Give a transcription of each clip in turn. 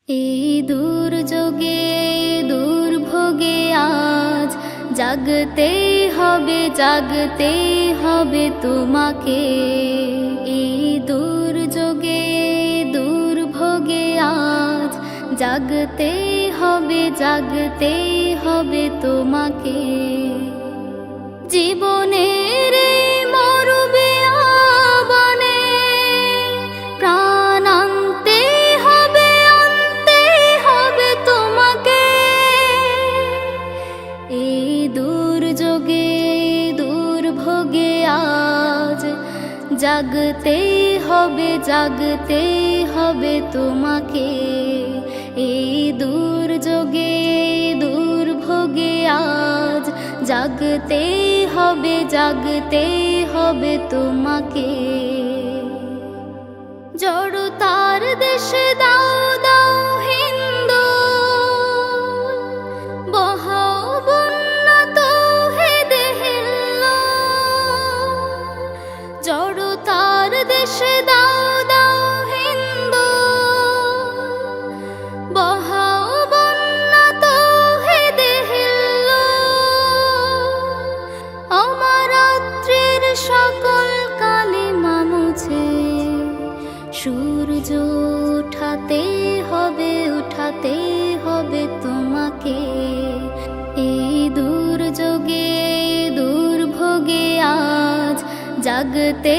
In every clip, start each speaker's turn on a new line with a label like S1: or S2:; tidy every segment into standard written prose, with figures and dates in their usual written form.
S1: এই দুর্যোগে দুর্ভোগে আজ জাগতে হবে তোমাকে। এই দুর্যোগে দুর্ভোগে আজ জাগতে হবে তোমাকে। জীবনের এই মরুবে আবানে প্রাণ আনতে হবে তোমাকে। এই দুর্যোগে দুর্ভোগে আজ জাগতে হবে তোমাকে। এই দুর্যোগে দুর্ভোগে আজ জাগতে হবে তোমাকে। জড়তার দেশে দাও দাও হিন্দু, বহাও বন্যা তৌহিদে হিল্লো। জড়তার দেশে দাও দাও হিন্দু, বহাও বন্যা তৌহিদে হিল্লো। অমরাত্রির সকল কালিমা মুছে সূর্য উঠাতে হবে তোমাকে। এই দুর্যোগে দুর্ভোগে আজ জাগতে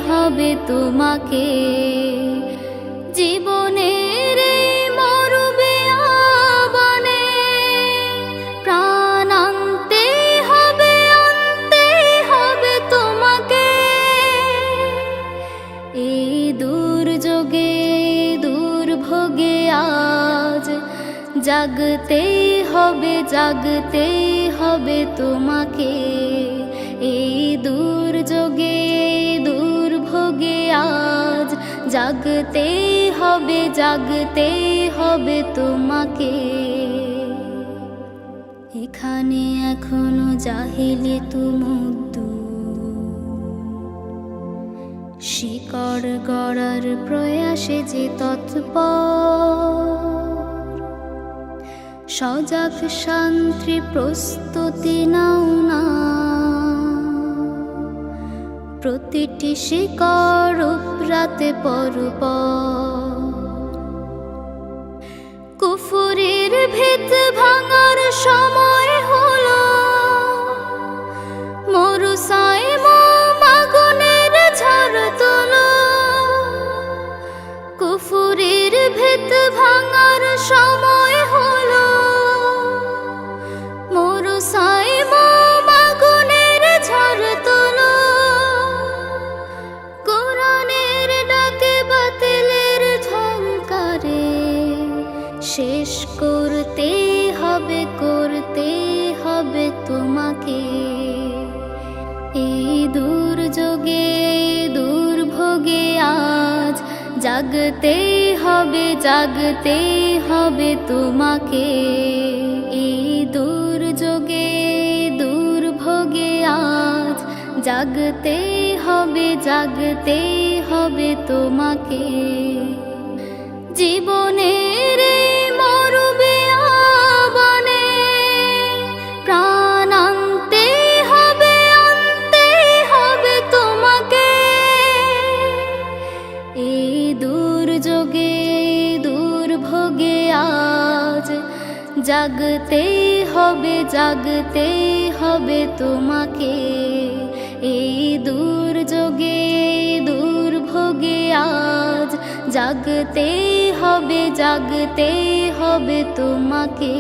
S1: হবে তোমাকে। জীবনের এই মরুবে আবানে প্রাণ আনতে হবে তোমাকে। এই দুর্যোগে দুর্ভোগে আজ জাগতে হবে তোমাকে। এই দুর্যোগে দুর্ভোগে আজ জাগতে হবে তোমাকে। এখানে এখনো জাহিলিয়ত মুগ্ধ, শিকড় গড়ার প্রয়াসে যে তৎপর। সজাগ শান্তি প্রস্তুতি নাও না, প্রতিটি শিকড় উপরাতে পরপর। কুফুরির ভিত ভাঙার সময় হলো, মরুসায় আগুনের ঝড় তোলো। কুফুরির ভিত ভাঙার সময় হলো, মরুসায় আগুনের ঝড় তোলো। কোরআনের ডাকে বাতিলের ঝংকারে শেষ করতে হবে তোমাকে। এই দুর্যোগে দুর্ভোগে আজ জাগতে হবে তোমাকে। এই দুর্যোগে দুর্ভোগে আজ জাগতে হবে তোমাকে। জীবনের এই মরুবে আবানে প্রাণ আনতে হবে তোমাকে। এই দুর্যোগে দুর্ভোগে আজ জাগতে হবে তোমাকে। এই দুর্যোগে দুর্ভোগে আজ জাগতে হবে তোমাকে।